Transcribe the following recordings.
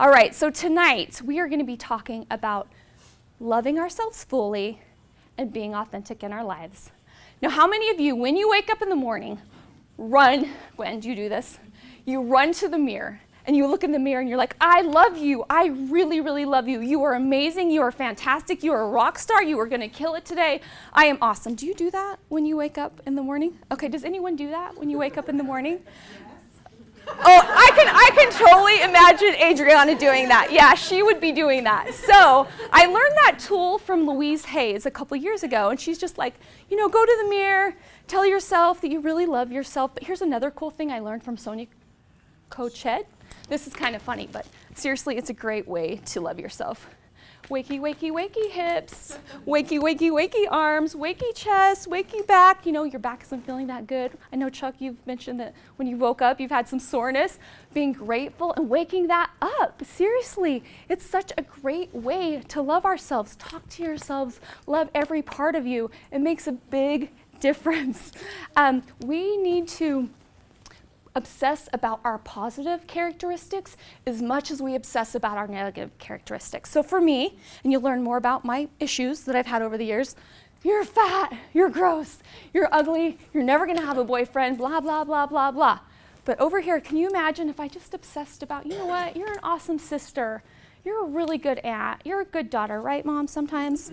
All right, so tonight we are going to be talking about loving ourselves fully and being authentic in our lives. Now, how many of you, when you wake up in the morning, run, Gwen, do you do this? You run to the mirror and you look in the mirror and you're like, I love you. I really, really love you. You are amazing. You are fantastic. You are a rock star. You are going to kill it today. I am awesome. Do you do that when you wake up in the morning? Okay, does anyone do that when you wake up in the morning? Oh, I can totally imagine Adriana doing that. Yeah, she would be doing that. So I learned that tool from Louise Hayes a couple years ago, and she's just like, go to the mirror, tell yourself that you really love yourself. But here's another cool thing I learned from Sonia Cochet. This is kind of funny, but seriously, it's a great way to love yourself. Wakey, wakey, wakey hips, wakey, wakey, wakey arms, wakey chest, wakey back. Your back isn't feeling that good. I know, Chuck, you've mentioned that when you woke up, you've had some soreness. Being grateful and waking that up. Seriously, it's such a great way to love ourselves. Talk to yourselves. Love every part of you. It makes a big difference. We need to obsess about our positive characteristics as much as we obsess about our negative characteristics. So for me, and you'll learn more about my issues that I've had over the years, you're fat, you're gross, you're ugly, you're never gonna have a boyfriend, blah, blah, blah, blah, blah. But over here, can you imagine if I just obsessed about, you know what, you're an awesome sister, you're a really good aunt, you're a good daughter, right, Mom, sometimes?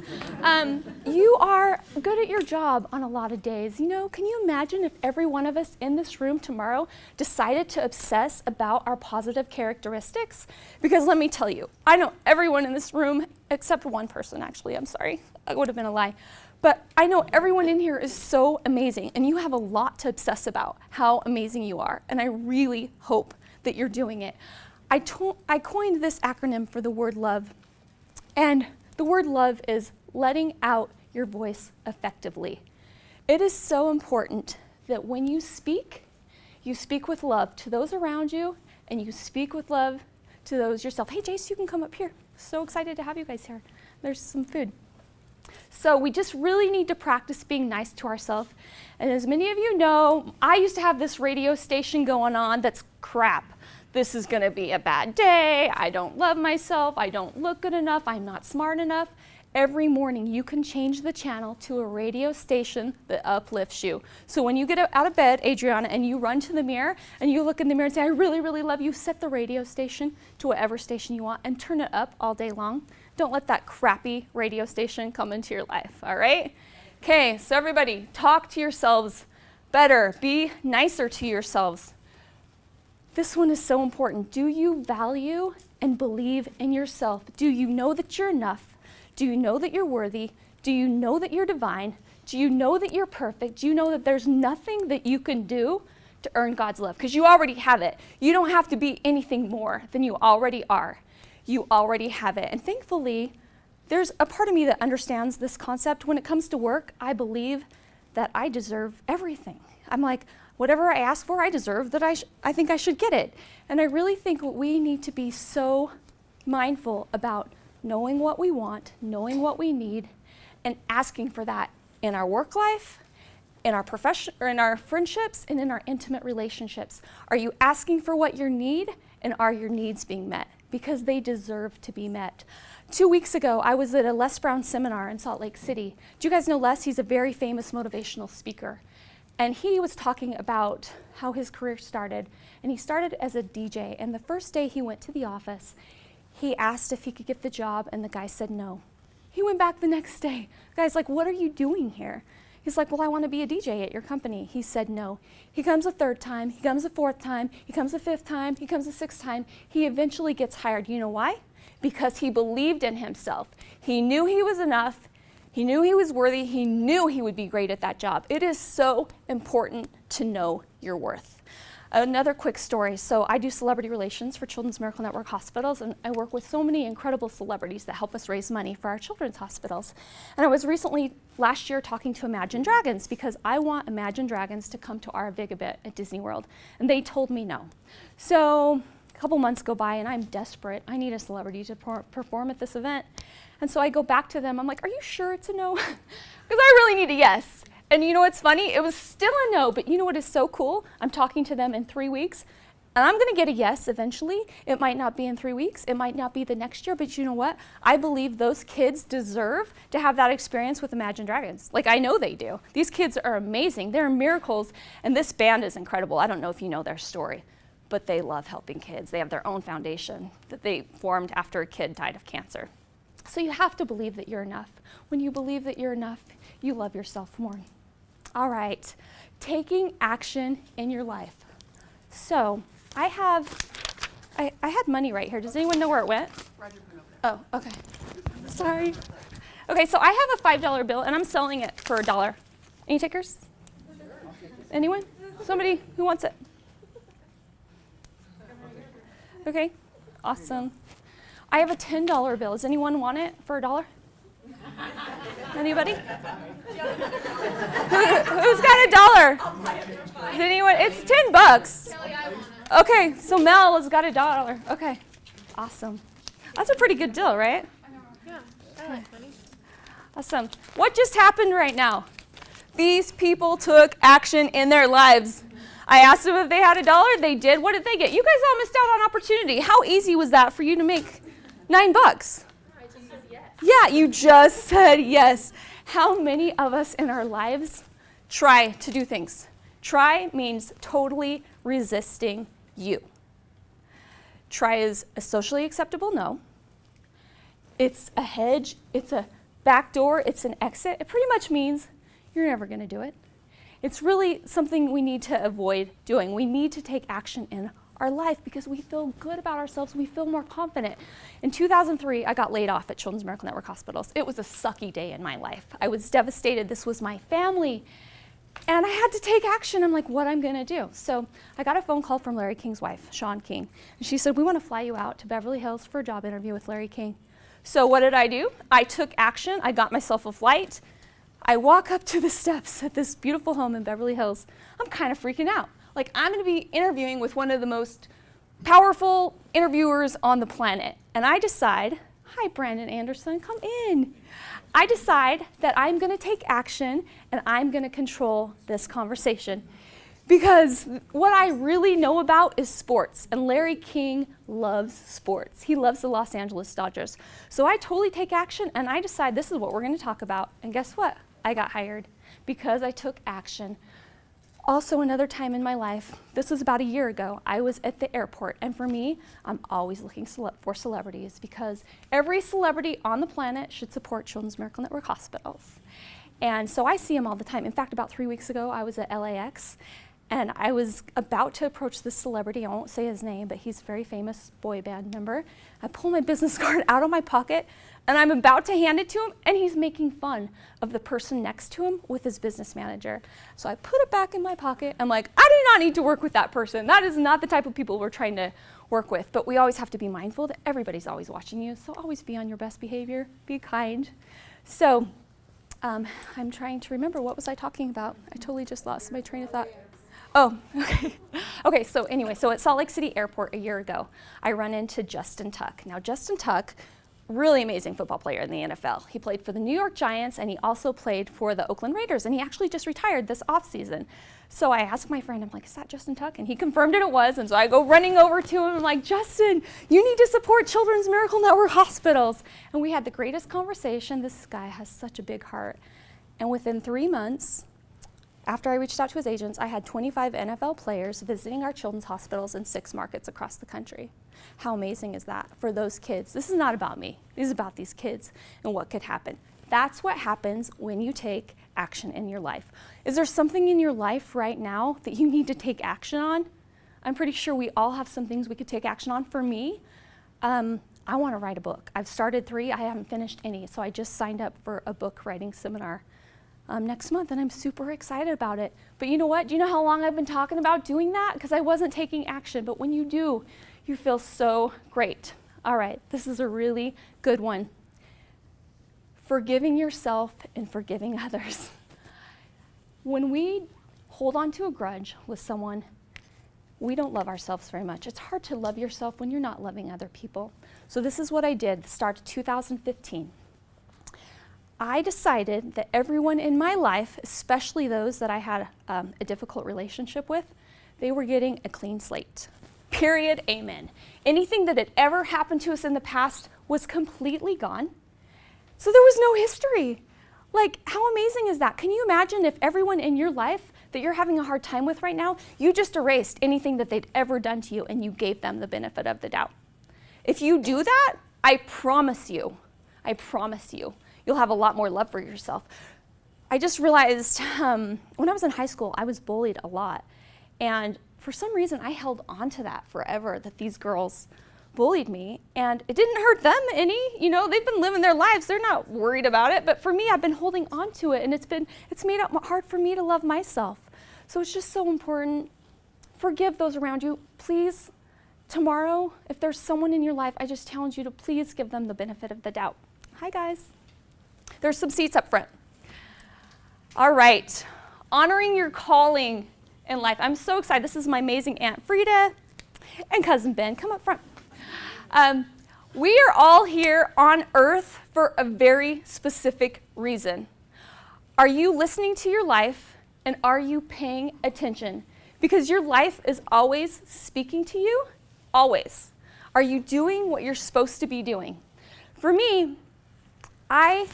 You are good at your job on a lot of days. Can you imagine if every one of us in this room tomorrow decided to obsess about our positive characteristics? Because let me tell you, I know everyone in this room, except one person, actually, I'm sorry, that would have been a lie. But I know everyone in here is so amazing, and you have a lot to obsess about how amazing you are, and I really hope that you're doing it. I coined this acronym for the word love, and the word love is letting out your voice effectively. It is so important that when you speak with love to those around you, and you speak with love to those yourself. Hey, Jace, you can come up here. So excited to have you guys here. There's some food. So we just really need to practice being nice to ourselves. And as many of you know, I used to have this radio station going on that's crap. This is going to be a bad day. I don't love myself. I don't look good enough. I'm not smart enough. Every morning you can change the channel to a radio station that uplifts you. So when you get out of bed, Adriana, and you run to the mirror and you look in the mirror and say, I really, really love you, set the radio station to whatever station you want and turn it up all day long. Don't let that crappy radio station come into your life, all right? Okay, so everybody, talk to yourselves better. Be nicer to yourselves. This one is so important. Do you value and believe in yourself? Do you know that you're enough? Do you know that you're worthy? Do you know that you're divine? Do you know that you're perfect? Do you know that there's nothing that you can do to earn God's love? Because you already have it. You don't have to be anything more than you already are. You already have it. And thankfully, there's a part of me that understands this concept. When it comes to work, I believe that I deserve everything. I'm like, whatever I ask for, I deserve, that I think I should get it. And I really think we need to be so mindful about knowing what we want, knowing what we need, and asking for that in our work life, in our profession, or in our friendships, and in our intimate relationships. Are you asking for what you need, and are your needs being met? Because they deserve to be met. 2 weeks ago, I was at a Les Brown seminar in Salt Lake City. Do you guys know Les? He's a very famous motivational speaker. And he was talking about how his career started. And he started as a DJ. And the first day he went to the office, he asked if he could get the job, and the guy said no. He went back the next day. The guy's like, what are you doing here? He's like, well, I want to be a DJ at your company. He said no. He comes a third time. He comes a fourth time. He comes a fifth time. He comes a sixth time. He eventually gets hired. You know why? Because he believed in himself. He knew he was enough. He knew he was worthy. He knew he would be great at that job. It is so important to know your worth. Another quick story. So I do celebrity relations for Children's Miracle Network hospitals, and I work with so many incredible celebrities that help us raise money for our children's hospitals. And I was recently, last year, talking to Imagine Dragons because I want Imagine Dragons to come to our Vigabit at Disney World, and they told me no. So a couple months go by, and I'm desperate. I need a celebrity to perform at this event. And so I go back to them. I'm like, are you sure it's a no? Because I really need a yes. And you know what's funny? It was still a no, but you know what is so cool? I'm talking to them in 3 weeks. And I'm going to get a yes eventually. It might not be in 3 weeks. It might not be the next year. But you know what? I believe those kids deserve to have that experience with Imagine Dragons. Like, I know they do. These kids are amazing. They're miracles. And this band is incredible. I don't know if you know their story, but they love helping kids. They have their own foundation that they formed after a kid died of cancer. So you have to believe that you're enough. When you believe that you're enough, you love yourself more. All right, taking action in your life. So I had money right here. Does anyone know where it went? Oh, okay. Sorry. Okay, so I have a $5 bill and I'm selling it for $1. Any takers? Anyone? Somebody who wants it? Okay, awesome. I have a $10 bill. Does anyone want it for $1? Anybody? Who's got $1? Does anyone? It's $10. Okay, so Mel has got $1. Okay, awesome. That's a pretty good deal, right? Yeah, I like money. Awesome. What just happened right now? These people took action in their lives. I asked them if they had $1. They did. What did they get? You guys all missed out on opportunity. How easy was that for you to make $9? I just said yes. Yeah, you just said yes. How many of us in our lives try to do things? Try means totally resisting you. Try is a socially acceptable no. It's a hedge. It's a back door. It's an exit. It pretty much means you're never going to do it. It's really something we need to avoid doing. We need to take action in our life because we feel good about ourselves. We feel more confident. In 2003, I got laid off at Children's Miracle Network hospitals. It was a sucky day in my life. I was devastated. This was my family. And I had to take action. I'm like, what I'm going to do? So I got a phone call from Larry King's wife, Shawn King. And she said, we want to fly you out to Beverly Hills for a job interview with Larry King. So what did I do? I took action. I got myself a flight. I walk up to the steps at this beautiful home in Beverly Hills. I'm kind of freaking out. Like, I'm going to be interviewing with one of the most powerful interviewers on the planet. And I decide, hi, Brandon Anderson, come in. I decide that I'm going to take action and I'm going to control this conversation. Because what I really know about is sports. And Larry King loves sports. He loves the Los Angeles Dodgers. So I totally take action and I decide this is what we're going to talk about. And guess what? I got hired because I took action. Also, another time in my life, this was about a year ago, I was at the airport. And for me, I'm always looking for celebrities because every celebrity on the planet should support Children's Miracle Network hospitals. And so I see them all the time. In fact, about 3 weeks ago, I was at LAX. And I was about to approach this celebrity. I won't say his name, but he's a very famous boy band member. I pull my business card out of my pocket, and I'm about to hand it to him, and he's making fun of the person next to him with his business manager. So I put it back in my pocket. I'm like, I do not need to work with that person. That is not the type of people we're trying to work with. But we always have to be mindful that everybody's always watching you, so always be on your best behavior. Be kind. So I'm trying to remember, what was I talking about? I totally just lost my train of thought. Oh, okay. Okay, so anyway, so at Salt Lake City Airport a year ago, I run into Justin Tuck. Now, Justin Tuck, really amazing football player in the NFL. He played for the New York Giants, and he also played for the Oakland Raiders, and he actually just retired this offseason. So I asked my friend, I'm like, is that Justin Tuck? And he confirmed it was, and so I go running over to him, I'm like, Justin, you need to support Children's Miracle Network hospitals. And we had the greatest conversation. This guy has such a big heart. And within 3 months, after I reached out to his agents, I had 25 NFL players visiting our children's hospitals in 6 markets across the country. How amazing is that for those kids? This is not about me. This is about these kids and what could happen. That's what happens when you take action in your life. Is there something in your life right now that you need to take action on? I'm pretty sure we all have some things we could take action on. For me, I want to write a book. I've started 3. I haven't finished any, so I just signed up for a book writing seminar next month, and I'm super excited about it. But you know what? Do you know how long I've been talking about doing that? Because I wasn't taking action, but when you do, you feel so great. All right, this is a really good one. Forgiving yourself and forgiving others. When we hold on to a grudge with someone, we don't love ourselves very much. It's hard to love yourself when you're not loving other people. So this is what I did at the start of 2015. I decided that everyone in my life, especially those that I had a difficult relationship with, they were getting a clean slate. Period, amen. Anything that had ever happened to us in the past was completely gone. So there was no history. Like, how amazing is that? Can you imagine if everyone in your life that you're having a hard time with right now, you just erased anything that they'd ever done to you and you gave them the benefit of the doubt? If you do that, I promise you, you'll have a lot more love for yourself. I just realized when I was in high school, I was bullied a lot. And for some reason, I held on to that forever, that these girls bullied me, and it didn't hurt them any. You know, they've been living their lives. They're not worried about it. But for me, I've been holding on to it, and it's made it hard for me to love myself. So it's just so important. Forgive those around you. Please, tomorrow, if there's someone in your life, I just challenge you to please give them the benefit of the doubt. Hi, guys. There's some seats up front. All right. Honoring your calling in life. I'm so excited. This is my amazing Aunt Frida and Cousin Ben. Come up front. We are all here on earth for a very specific reason. Are you listening to your life, and are you paying attention? Because your life is always speaking to you, always. Are you doing what you're supposed to be doing? For me, I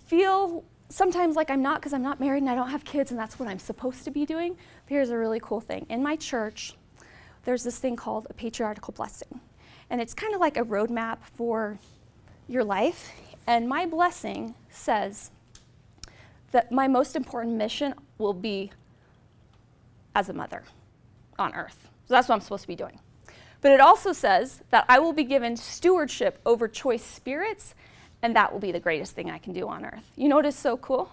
feel sometimes like I'm not, because I'm not married and I don't have kids, and that's what I'm supposed to be doing. But here's a really cool thing. In my church, there's this thing called a patriarchal blessing. And it's kind of like a roadmap for your life. And my blessing says that my most important mission will be as a mother on earth. So that's what I'm supposed to be doing. But it also says that I will be given stewardship over choice spirits, and that will be the greatest thing I can do on earth. You know what is so cool?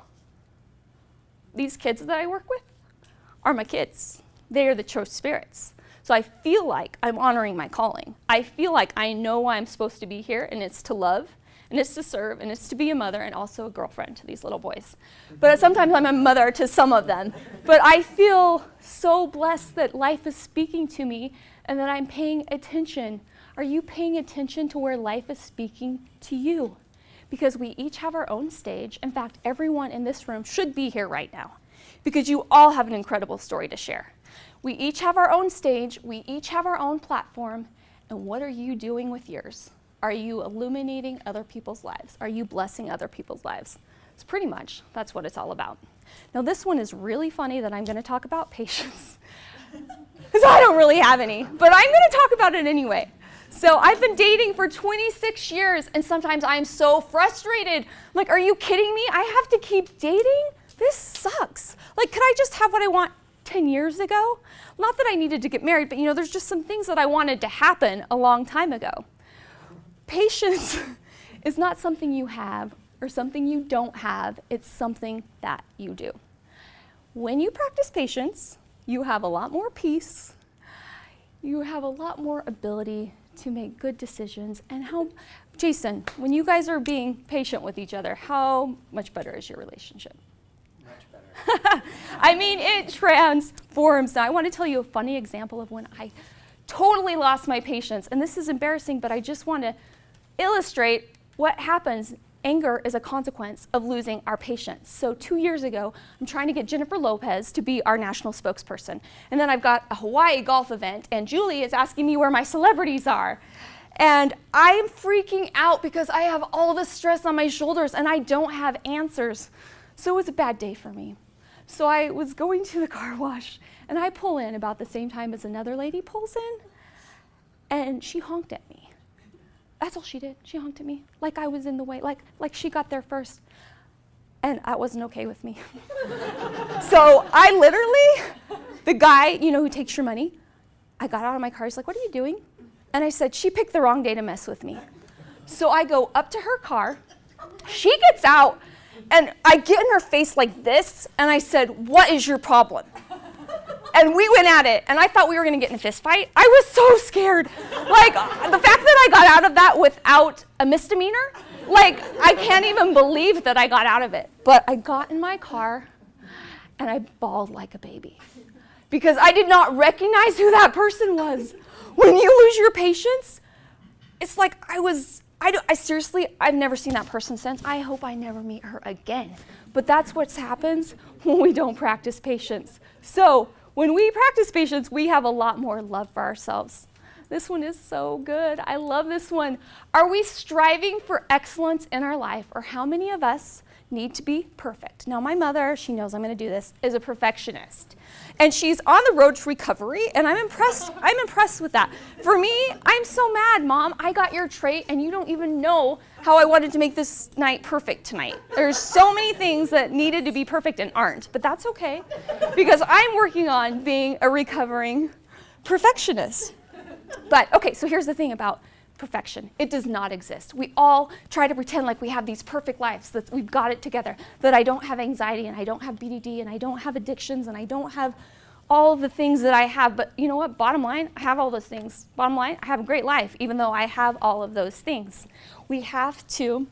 These kids that I work with are my kids. They are the choice spirits. So I feel like I'm honoring my calling. I feel like I know why I'm supposed to be here, and it's to love, and it's to serve, and it's to be a mother, and also a girlfriend to these little boys. But sometimes I'm a mother to some of them. But I feel so blessed that life is speaking to me and that I'm paying attention. Are you paying attention to where life is speaking to you? Because we each have our own stage. In fact, everyone in this room should be here right now, because you all have an incredible story to share. We each have our own stage, we each have our own platform, and what are you doing with yours? Are you illuminating other people's lives? Are you blessing other people's lives? It's pretty much, that's what it's all about. Now this one is really funny that I'm gonna talk about patience, because I don't really have any, but I'm gonna talk about it anyway. So I've been dating for 26 years, and sometimes I'm so frustrated. I'm like, are you kidding me? I have to keep dating? This sucks. Like, could I just have what I want 10 years ago? Not that I needed to get married, but there's just some things that I wanted to happen a long time ago. Patience is not something you have or something you don't have. It's something that you do. When you practice patience, you have a lot more peace. You have a lot more ability to make good decisions. And Jason, when you guys are being patient with each other, how much better is your relationship? I mean, it transforms. Now, I want to tell you a funny example of when I totally lost my patience. And this is embarrassing, but I just want to illustrate what happens. Anger is a consequence of losing our patience. So 2 years ago, I'm trying to get Jennifer Lopez to be our national spokesperson. And then I've got a Hawaii golf event, and Julie is asking me where my celebrities are. And I'm freaking out because I have all this stress on my shoulders, and I don't have answers. So it was a bad day for me. So I was going to the car wash, and I pull in about the same time as another lady pulls in, and she honked at me. That's all she did. She honked at me like I was in the way, like she got there first. And that wasn't okay with me. So I literally, the guy, who takes your money, I got out of my car. He's like, what are you doing? And I said, she picked the wrong day to mess with me. So I go up to her car. She gets out. And I get in her face like this, and I said, what is your problem? And we went at it, and I thought we were going to get in a fist fight. I was so scared. Like, the fact that I got out of that without a misdemeanor, I can't even believe that I got out of it. But I got in my car, and I bawled like a baby, because I did not recognize who that person was. When you lose your patience, it's like I seriously, I've never seen that person since. I hope I never meet her again. But that's what happens when we don't practice patience. So when we practice patience, we have a lot more love for ourselves. This one is so good. I love this one. Are we striving for excellence in our life, or how many of us need to be perfect? Now, my mother, she knows I'm going to do this, is a perfectionist. And she's on the road to recovery, and I'm impressed with that. For me, I'm so mad, Mom. I got your trait, and you don't even know how I wanted to make this night perfect tonight. There's so many things that needed to be perfect and aren't, but that's okay, because I'm working on being a recovering perfectionist. But, okay, so here's the thing about perfection. It does not exist. We all try to pretend like we have these perfect lives, that we've got it together, that I don't have anxiety and I don't have BDD and I don't have addictions and I don't have all of the things that I have. But you know what? Bottom line, I have all those things. Bottom line, I have a great life, even though I have all of those things. We have to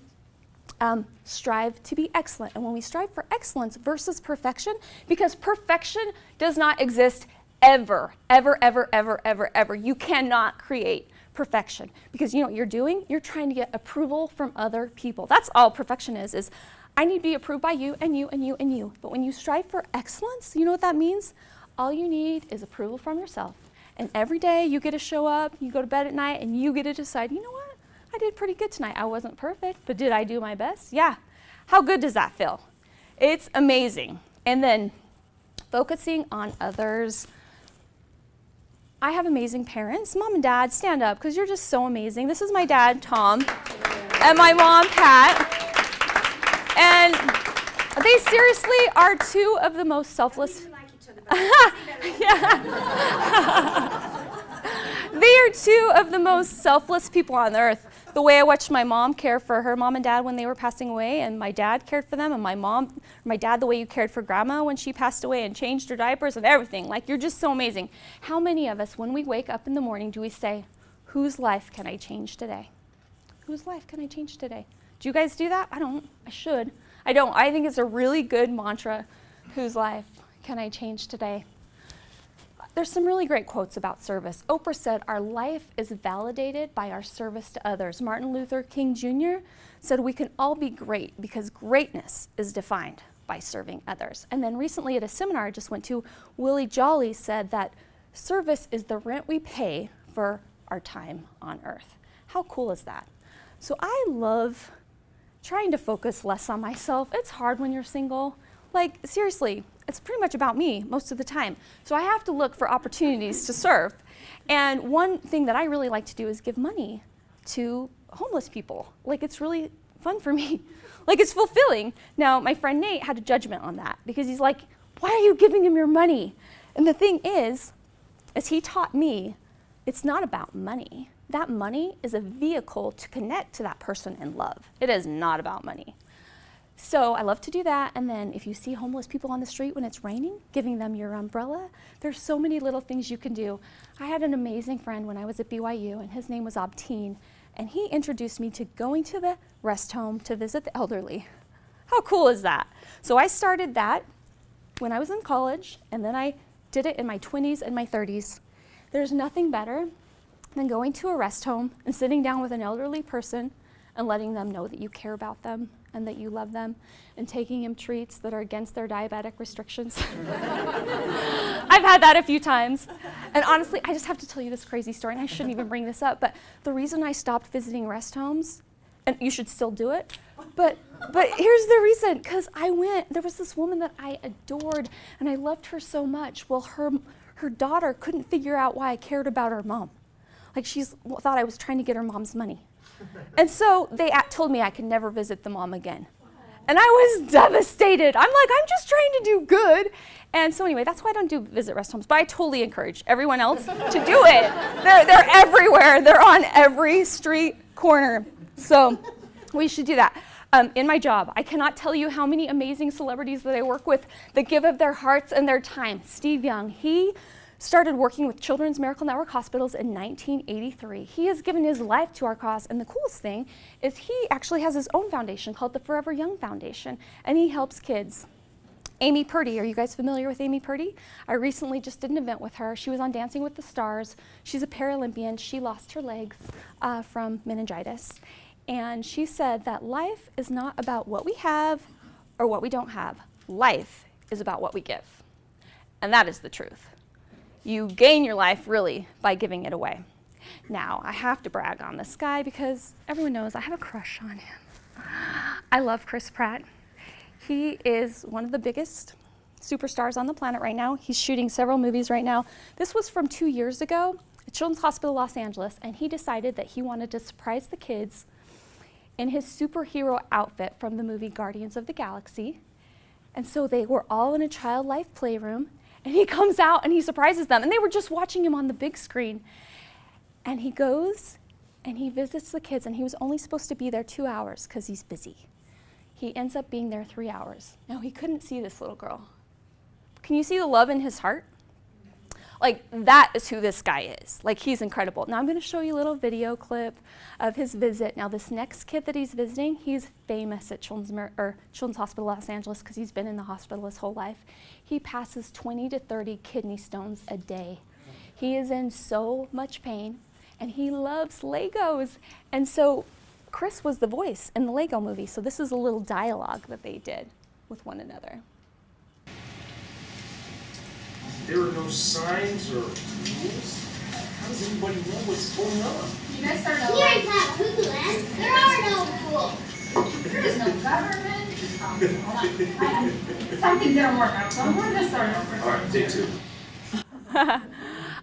strive to be excellent. And when we strive for excellence versus perfection, because perfection does not exist ever, ever, ever, ever, ever, ever. You cannot create perfection, because you know what you're doing? You're trying to get approval from other people. That's all perfection is I need to be approved by you and you and you and you. But when you strive for excellence, you know what that means? All you need is approval from yourself. And every day you get to show up, you go to bed at night, and you get to decide, you know what? I did pretty good tonight. I wasn't perfect, but did I do my best? Yeah. How good does that feel? It's amazing. And then focusing on others. I have amazing parents. Mom and Dad, stand up, because you're just so amazing. This is my dad, Tom, and my mom, Pat. And they seriously are two of the most selfless. Yeah. They are two of the most selfless people on earth. The way I watched my mom care for her mom and dad when they were passing away, and my dad cared for them, and my dad, the way you cared for grandma when she passed away and changed her diapers and everything. Like, you're just so amazing. How many of us, when we wake up in the morning, do we say, whose life can I change today? Whose life can I change today? Do you guys do that? I don't. I should. I don't. I think it's a really good mantra. Whose life can I change today? There's some really great quotes about service. Oprah said, our life is validated by our service to others. Martin Luther King Jr. said, we can all be great because greatness is defined by serving others. And then recently at a seminar I just went to, Willie Jolly said that service is the rent we pay for our time on earth. How cool is that? So I love trying to focus less on myself. It's hard when you're single. Like, seriously, it's pretty much about me most of the time. So I have to look for opportunities to serve. And one thing that I really like to do is give money to homeless people. Like, it's really fun for me. Like, it's fulfilling. Now, my friend Nate had a judgment on that, because he's like, why are you giving him your money? And the thing is, as he taught me, it's not about money. That money is a vehicle to connect to that person in love. It is not about money. So I love to do that. And then if you see homeless people on the street when it's raining, giving them your umbrella, there's so many little things you can do. I had an amazing friend when I was at BYU, and his name was Abteen, and he introduced me to going to the rest home to visit the elderly. How cool is that? So I started that when I was in college, and then I did it in my 20s and my 30s. There's nothing better than going to a rest home and sitting down with an elderly person and letting them know that you care about them and that you love them, and taking them treats that are against their diabetic restrictions. I've had that a few times. And honestly, I just have to tell you this crazy story, and I shouldn't even bring this up, but the reason I stopped visiting rest homes, and you should still do it, but here's the reason, because there was this woman that I adored, and I loved her so much. Well, her daughter couldn't figure out why I cared about her mom. Like, she thought I was trying to get her mom's money. And so they told me I could never visit the mom again. And I was devastated. I'm like, I'm just trying to do good. And so anyway, that's why I don't do visit rest homes. But I totally encourage everyone else to do it. They're everywhere. They're on every street corner. So we should do that. In my job, I cannot tell you how many amazing celebrities that I work with that give of their hearts and their time. Steve Young, he started working with Children's Miracle Network hospitals in 1983. He has given his life to our cause, and the coolest thing is he actually has his own foundation called the Forever Young Foundation, and he helps kids. Amy Purdy, are you guys familiar with Amy Purdy? I recently just did an event with her. She was on Dancing with the Stars. She's a Paralympian. She lost her legs from meningitis, and she said that life is not about what we have or what we don't have. Life is about what we give. And that is the truth. You gain your life, really, by giving it away. Now, I have to brag on this guy because everyone knows I have a crush on him. I love Chris Pratt. He is one of the biggest superstars on the planet right now. He's shooting several movies right now. This was from 2 years ago at Children's Hospital Los Angeles, and he decided that he wanted to surprise the kids in his superhero outfit from the movie Guardians of the Galaxy. And so they were all in a child life playroom, and he comes out and he surprises them. And they were just watching him on the big screen. And he goes and he visits the kids, and he was only supposed to be there 2 hours because he's busy. He ends up being there 3 hours. Now, he couldn't see this little girl. Can you see the love in his heart? Like, that is who this guy is. Like, he's incredible. Now, I'm going to show you a little video clip of his visit. Now, this next kid that he's visiting, he's famous at Children's Hospital Los Angeles because he's been in the hospital his whole life. He passes 20 to 30 kidney stones a day. He is in so much pain, and he loves Legos. And so Chris was the voice in the Lego movie. So this is a little dialogue that they did with one another. There are no signs or rules. How does anybody know what's going on? You guys start over. Here in Papuland, there are no rules. There is no government. Hold on. Something didn't work out, so we're gonna start over. All right, take two.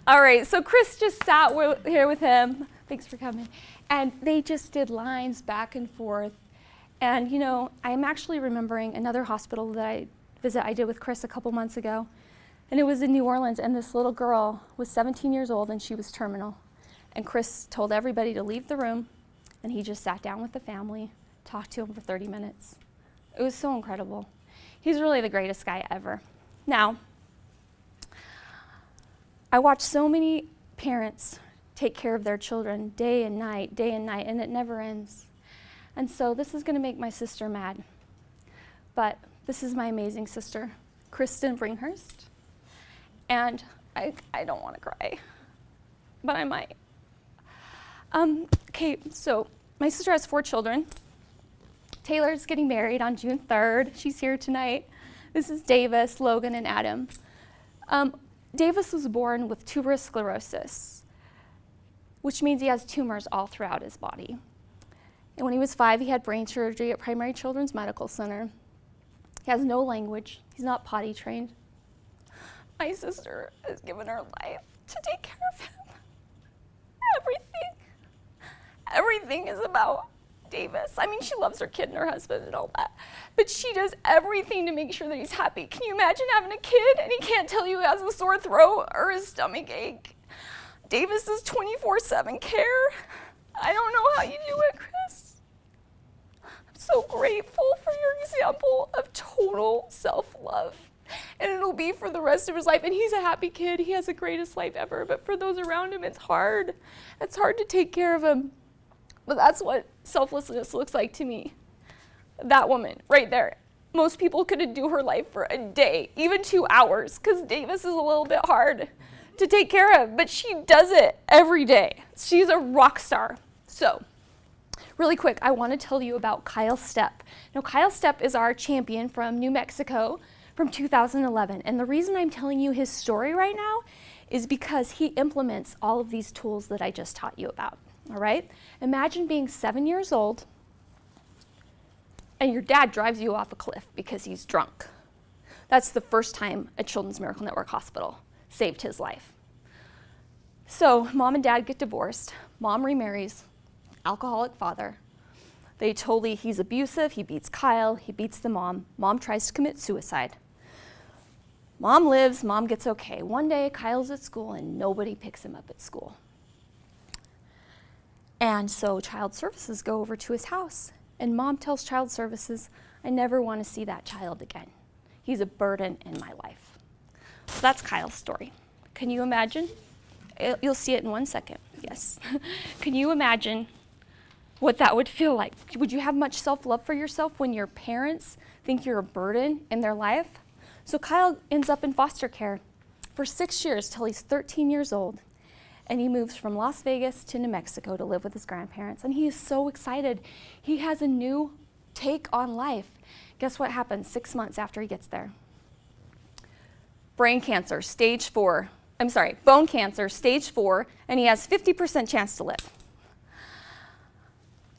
All right, so Chris just sat here with him. Thanks for coming. And they just did lines back and forth. And you know, I'm actually remembering another hospital that I did with Chris a couple months ago. And it was in New Orleans, and this little girl was 17 years old, and she was terminal. And Chris told everybody to leave the room, and he just sat down with the family, talked to them for 30 minutes. It was so incredible. He's really the greatest guy ever. Now, I watch so many parents take care of their children day and night, and it never ends. And so this is gonna make my sister mad. But this is my amazing sister, Kristen Bringhurst. And I don't want to cry, but I might. Okay, so my sister has 4 children. Taylor's getting married on June 3rd. She's here tonight. This is Davis, Logan, and Adam. Davis was born with tuberous sclerosis, which means he has tumors all throughout his body. And when he was 5, he had brain surgery at Primary Children's Medical Center. He has no language. He's not potty trained. My sister has given her life to take care of him. Everything is about Davis. I mean, she loves her kid and her husband and all that, but she does everything to make sure that he's happy. Can you imagine having a kid and he can't tell you he has a sore throat or a stomach ache? Davis is 24/7 care. I don't know how you do it, Chris. I'm so grateful for your example of total self-love. And it'll be for the rest of his life. And he's a happy kid. He has the greatest life ever. But for those around him, it's hard. It's hard to take care of him. But that's what selflessness looks like to me. That woman right there. Most people couldn't do her life for a day, even 2 hours, because Davis is a little bit hard to take care of. But she does it every day. She's a rock star. So, really quick, I want to tell you about Kyle Stepp. Now, Kyle Stepp is our champion from New Mexico from 2011. And the reason I'm telling you his story right now is because he implements all of these tools that I just taught you about, all right? Imagine being 7 years old and your dad drives you off a cliff because he's drunk. That's the first time a Children's Miracle Network hospital saved his life. So mom and dad get divorced. Mom remarries, alcoholic father. He's abusive, he beats Kyle, he beats the mom. Mom tries to commit suicide. Mom lives, mom gets okay. One day, Kyle's at school and nobody picks him up at school. And so child services go over to his house. And mom tells child services, I never want to see that child again. He's a burden in my life. So that's Kyle's story. Can you imagine? You'll see it in 1 second, yes. Can you imagine what that would feel like? Would you have much self-love for yourself when your parents think you're a burden in their life? So Kyle ends up in foster care for 6 years till he's 13 years old. And he moves from Las Vegas to New Mexico to live with his grandparents. And he is so excited. He has a new take on life. Guess what happens 6 months after he gets there? bone cancer, stage 4, and he has 50% chance to live.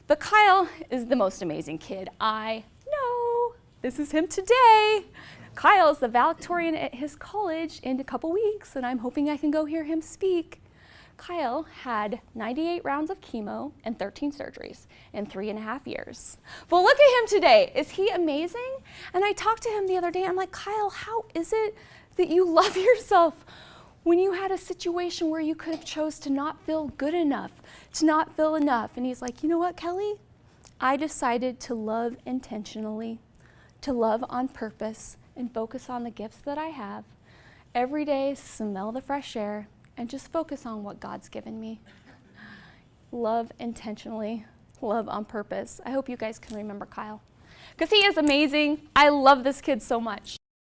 But Kyle is the most amazing kid I know. This is him today. Kyle's the valedictorian at his college in a couple weeks, and I'm hoping I can go hear him speak. Kyle had 98 rounds of chemo and 13 surgeries in 3.5 years. Well, look at him today. Is he amazing? And I talked to him the other day. I'm like, Kyle, how is it that you love yourself when you had a situation where you could have chose to not feel good enough, to not feel enough? And he's like, you know what, Kelly? I decided to love intentionally, to love on purpose, and focus on the gifts that I have. Every day, smell the fresh air, and just focus on what God's given me. Love intentionally, love on purpose. I hope you guys can remember Kyle, because he is amazing. I love this kid so much.